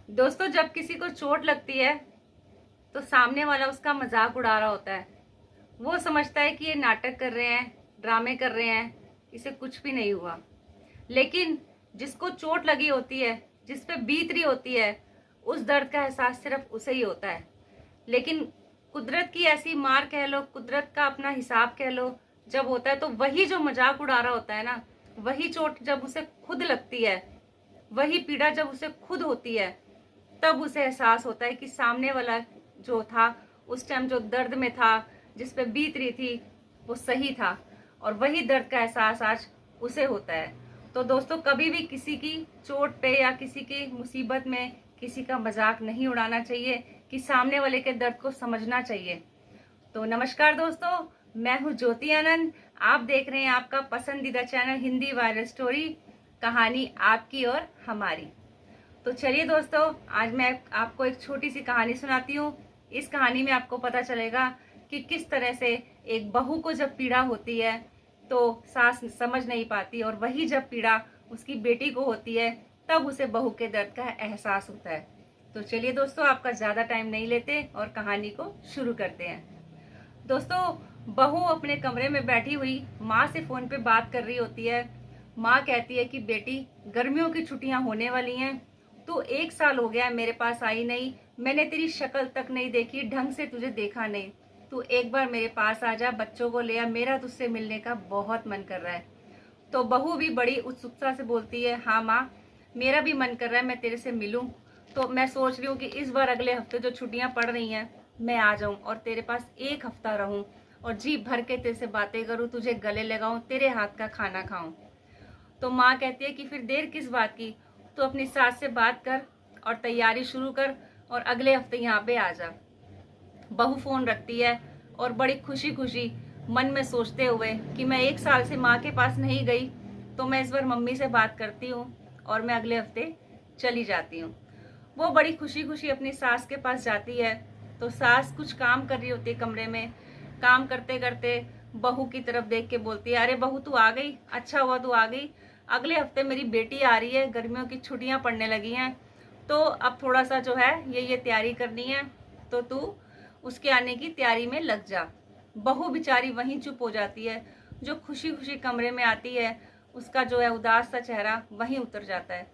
दोस्तों, जब किसी को चोट लगती है तो सामने वाला उसका मजाक उड़ा रहा होता है। वो समझता है कि ये नाटक कर रहे हैं, ड्रामे कर रहे हैं, इसे कुछ भी नहीं हुआ। लेकिन जिसको चोट लगी होती है, जिस पे बीत रही होती है, उस दर्द का एहसास सिर्फ उसे ही होता है। लेकिन कुदरत की ऐसी मार कह लो, कुदरत का अपना हिसाब कह लो, जब होता है तो वही जो मजाक उड़ा रहा होता है ना, वही चोट जब उसे खुद लगती है, वही पीड़ा जब उसे खुद होती है, तब उसे एहसास होता है कि सामने वाला जो था, उस टाइम जो दर्द में था, जिस पे बीत रही थी, वो सही था। और वही दर्द का एहसास आज उसे होता है। तो दोस्तों, कभी भी किसी की चोट पे या किसी की मुसीबत में किसी का मजाक नहीं उड़ाना चाहिए, कि सामने वाले के दर्द को समझना चाहिए। तो नमस्कार दोस्तों, मैं हूँ ज्योति आनंद। आप देख रहे हैं आपका पसंदीदा चैनल हिंदी वायरल स्टोरी, कहानी आपकी और हमारी। तो चलिए दोस्तों, आज मैं आपको एक छोटी सी कहानी सुनाती हूँ। इस कहानी में आपको पता चलेगा कि किस तरह से एक बहू को जब पीड़ा होती है तो सास समझ नहीं पाती, और वही जब पीड़ा उसकी बेटी को होती है तब उसे बहू के दर्द का एहसास होता है। तो चलिए दोस्तों, आपका ज्यादा टाइम नहीं लेते और कहानी को शुरू करते हैं। दोस्तों, बहू अपने कमरे में बैठी हुई माँ से फोन पे बात कर रही होती है। माँ कहती है कि बेटी, गर्मियों की छुट्टियां होने वाली हैं, तू 1 साल हो गया मेरे पास आई नहीं, मैंने तेरी शक्ल तक नहीं देखी, ढंग से तुझे देखा नहीं। तू एक बार मेरे पास आ जा, बच्चों को ले आ, मेरा तुझसे मिलने का बहुत मन कर रहा है। तो बहू भी बड़ी उत्सुकता से बोलती है, हाँ माँ, मेरा भी मन कर रहा है मैं तेरे से मिलूं। तो मैं सोच रही हूँ कि इस बार अगले हफ्ते जो छुट्टियां पड़ रही हैं, मैं आ जाऊं और तेरे पास 1 हफ्ता रहूं और जी भर के तेरे से बातें करूं, तुझे गले लगाऊं, तेरे हाथ का खाना खाऊं। तो माँ कहती है कि फिर देर किस बात की, तो अपनी सास से बात कर और तैयारी शुरू कर और अगले हफ्ते यहाँ पे आ जा। बहू फोन रखती है और बड़ी खुशी खुशी मन में सोचते हुए कि मैं 1 साल से माँ के पास नहीं गई, तो मैं इस बार मम्मी से बात करती हूँ और मैं अगले हफ्ते चली जाती हूँ। वो बड़ी खुशी खुशी अपनी सास के पास जाती है। तो सास कुछ काम कर रही होती है कमरे में। काम करते करते बहू की तरफ देख के बोलती है, अरे बहू, तू आ गई, अच्छा हुआ तू आ गई। अगले हफ्ते मेरी बेटी आ रही है, गर्मियों की छुट्टियां पड़ने लगी हैं, तो अब थोड़ा सा जो है ये तैयारी करनी है, तो तू उसके आने की तैयारी में लग जा। बहू बेचारी वहीं चुप हो जाती है। जो खुशी खुशी कमरे में आती है, उसका जो है उदास सा चेहरा वहीं उतर जाता है।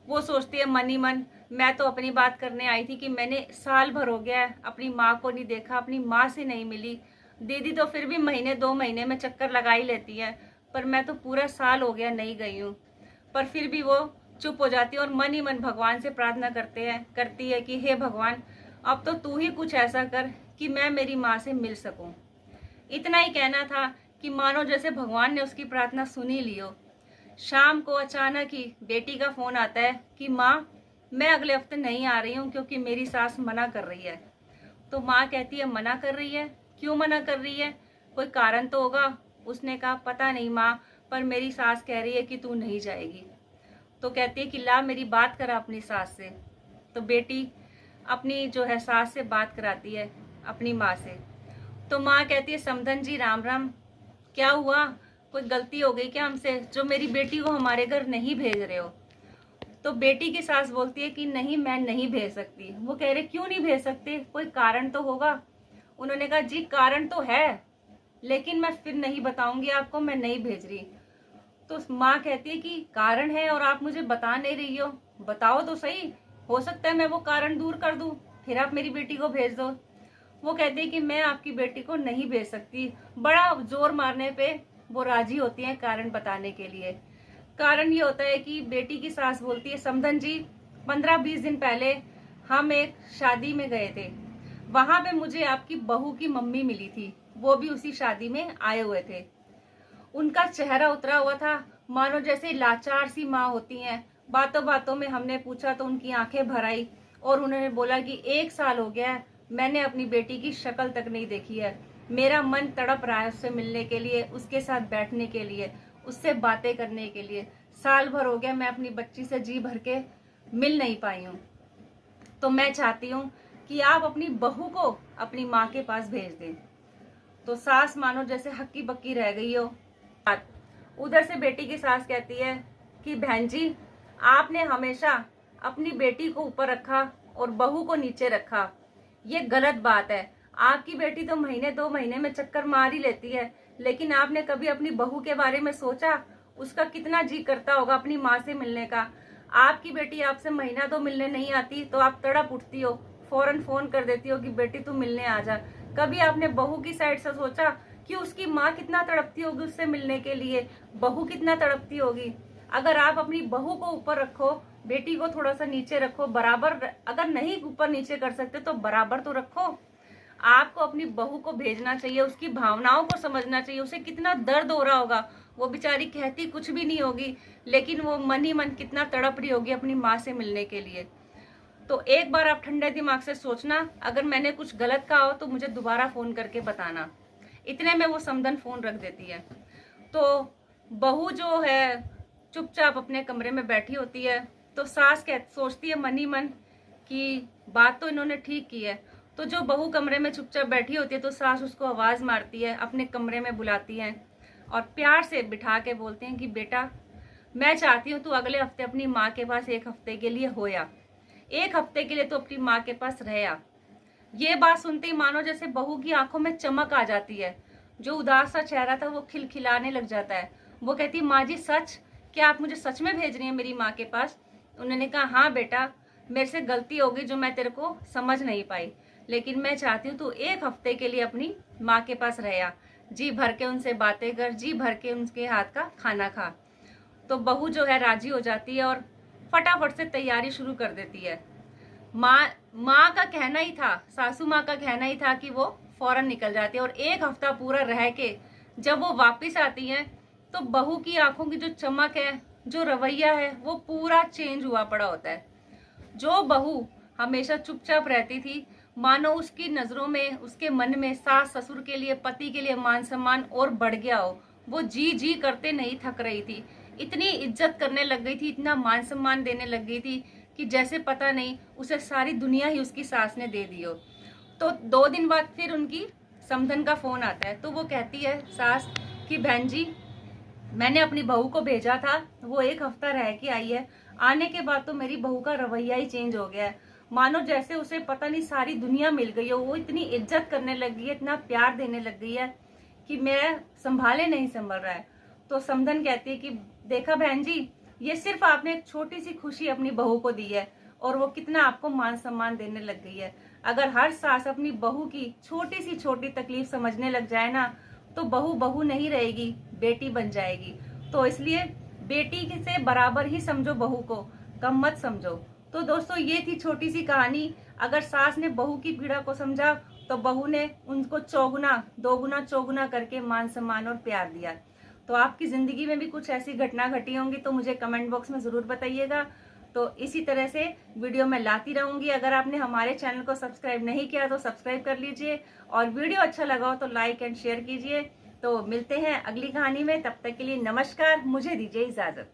वो सोचती है मन ही मन, मैं तो अपनी बात करने आई थी कि मैंने साल भर हो गया है अपनी माँ को नहीं देखा, अपनी माँ से नहीं मिली। दीदी तो फिर भी महीने 2 महीने में चक्कर लगा ही लेती है, पर मैं तो पूरा साल हो गया नहीं गई हूँ। पर फिर भी वो चुप हो जाती है और मन ही मन भगवान से प्रार्थना करती है कि हे भगवान, अब तो तू ही कुछ ऐसा कर कि मैं मेरी माँ से मिल सकूं। इतना ही कहना था कि मानो जैसे भगवान ने उसकी प्रार्थना सुनी लियो। शाम को अचानक ही बेटी का फोन आता है कि माँ, मैं अगले हफ्ते नहीं आ रही हूँ क्योंकि मेरी सास मना कर रही है। तो माँ कहती है, मना कर रही है? क्यों मना कर रही है? कोई कारण तो होगा। उसने कहा, पता नहीं माँ, पर मेरी सास कह रही है कि तू नहीं जाएगी। तो कहती है कि ला मेरी बात करा अपनी सास से। तो बेटी अपनी जो है सास से बात कराती है अपनी माँ से। तो माँ कहती है, समधन जी राम राम, क्या हुआ? कोई गलती हो गई क्या हमसे, जो मेरी बेटी को हमारे घर नहीं भेज रहे हो? तो बेटी की सास बोलती है कि नहीं, मैं नहीं भेज सकती। वो कह रहे, क्यों नहीं भेज सकते, कोई कारण तो होगा। उन्होंने कहा, जी कारण तो है, लेकिन मैं फिर नहीं बताऊंगी आपको, मैं नहीं भेज रही। तो माँ कहती है कि कारण है और आप मुझे बता नहीं रही हो, बताओ तो सही, हो सकता है मैं वो कारण दूर कर दूं, फिर आप मेरी बेटी को भेज दो। वो कहती है कि मैं आपकी बेटी को नहीं भेज सकती। बड़ा जोर मारने पे वो राजी होती है कारण बताने के लिए। कारण ये होता है कि बेटी की सास बोलती है, समधन जी, 15-20 दिन पहले हम एक शादी में गए थे, वहां पे मुझे आपकी बहू की मम्मी मिली थी, वो भी उसी शादी में आए हुए थे। उनका चेहरा उतरा हुआ था, मानो जैसे लाचार सी माँ होती हैं। बातों बातों में हमने पूछा तो उनकी आंखें भर आई और उन्होंने बोला कि 1 साल हो गया है, मैंने अपनी बेटी की शक्ल तक नहीं देखी है। मेरा मन तड़प रहा है उससे मिलने के लिए, उसके साथ बैठने के लिए, उससे बातें करने के लिए। साल भर हो गया मैं अपनी बच्ची से जी भर के मिल नहीं पाई हूँ। तो मैं चाहती हूँ कि आप अपनी बहू को अपनी माँ के पास भेज दें। तो सास मानो जैसे हक्की बक्की रह गई हो। उधर से बेटी की सास कहती है कि बहन जी, आपने हमेशा अपनी बेटी को ऊपर रखा और बहू को नीचे रखा। ये गलत बात है। आपकी बेटी तो महीने 2 महीने में चक्कर मार ही लेती है, लेकिन आपने कभी अपनी बहू के बारे में सोचा? उसका कितना जी करता होगा अपनी माँ से मिलने का। आपकी बेटी आपसे महीना 2 मिलने नहीं आती तो आप तड़प उठती हो, फौरन फोन कर देती हो कि बेटी तू मिलने आ जा। कभी आपने बहू की साइड से सोचा कि उसकी माँ कितना तड़पती होगी उससे मिलने के लिए, बहू कितना तड़पती होगी? अगर आप अपनी बहू को ऊपर रखो, बेटी को थोड़ा सा नीचे रखो, बराबर, अगर नहीं ऊपर नीचे कर सकते तो बराबर तो रखो। आपको अपनी बहू को भेजना चाहिए, उसकी भावनाओं को समझना चाहिए, उसे कितना दर्द हो रहा होगा। वो बेचारी कहती कुछ भी नहीं होगी, लेकिन वो मन ही मन कितना तड़प रही होगी अपनी माँ से मिलने के लिए। तो एक बार आप ठंडे दिमाग से सोचना, अगर मैंने कुछ गलत कहा हो तो मुझे दोबारा फोन करके बताना। इतने में वो समधन फोन रख देती है। तो बहू जो है चुपचाप अपने कमरे में बैठी होती है, तो सास सोचती है मन ही मन कि बात तो इन्होंने ठीक की है। तो जो बहू कमरे में चुपचाप बैठी होती है तो सास उसको आवाज मारती है, अपने कमरे में बुलाती है और प्यार से बिठा के बोलते हैं कि बेटा, मैं चाहती हूँ तू अगले हफ्ते अपनी माँ के पास 1 हफ्ते के लिए होया, 1 हफ्ते के लिए तो अपनी माँ के पास रहया। ये बात सुनते ही मानो जैसे बहू की आंखों में चमक आ जाती है, जो उदास सा चेहरा था वो खिलखिलाने लग जाता है। वो कहती, माँ जी सच, क्या आप मुझे सच में भेज रही हैं मेरी माँ के पास? उन्होंने कहा, हाँ बेटा, मेरे से गलती हो गई जो मैं तेरे को समझ नहीं पाई, लेकिन मैं चाहती हूँ तू 1 हफ्ते के लिए अपनी माँ के पास रहया, जी भर के उनसे बातें कर, जी भर के उनके हाथ का खाना खा। तो बहू जो है राजी हो जाती है और फटाफट से तैयारी शुरू कर देती है। माँ का कहना ही था, सासू माँ का कहना ही था कि वो फौरन निकल जाती है, और 1 हफ्ता पूरा रह के जब वो वापस आती हैं तो बहू की आंखों की जो चमक है, जो रवैया है, वो पूरा चेंज हुआ पड़ा होता है। जो बहू हमेशा चुपचाप रहती थी, मानो उसकी नजरों में, उसके मन में सास ससुर के लिए, पति के लिए मान सम्मान और बढ़ गया हो। वो जी जी करते नहीं थक रही थी, इतनी इज्जत करने लग गई थी, इतना मान सम्मान देने लग गई थी कि जैसे पता नहीं उसे सारी दुनिया ही उसकी सास ने दे दी हो। तो 2 दिन बाद फिर उनकी समधन का फोन आता है, तो वो कहती है सास कि बहन जी, मैंने अपनी बहू को भेजा था, वो 1 हफ्ता रह के आई है, आने के बाद तो मेरी बहू का रवैया ही चेंज हो गया है, मानो जैसे उसे पता नहीं सारी दुनिया मिल गई हो। वो इतनी इज्जत करने लग गई है, इतना प्यार देने लग गई है कि मैं संभाले नहीं संभल रहा है। तो समधन कहती है कि देखा बहन जी, ये सिर्फ आपने एक छोटी सी खुशी अपनी बहू को दी है और वो कितना आपको मान सम्मान देने लग गई है। अगर हर सास अपनी बहू की छोटी सी छोटी तकलीफ समझने लग जाए ना, तो बहू बहू नहीं रहेगी, बेटी बन जाएगी। तो इसलिए बेटी से बराबर ही समझो बहू को, कम मत समझो। तो दोस्तों, ये थी छोटी सी कहानी। अगर सास ने बहू की पीड़ा को समझा तो बहू ने उनको चौगुना, दोगुना, चौगुना करके मान सम्मान और प्यार दिया। तो आपकी जिंदगी में भी कुछ ऐसी घटना घटी होंगी तो मुझे कमेंट बॉक्स में जरूर बताइएगा। तो इसी तरह से वीडियो मैं लाती रहूंगी। अगर आपने हमारे चैनल को सब्सक्राइब नहीं किया तो सब्सक्राइब कर लीजिए, और वीडियो अच्छा लगा हो तो लाइक एंड शेयर कीजिए। तो मिलते हैं अगली कहानी में, तब तक के लिए नमस्कार, मुझे दीजिए इजाजत।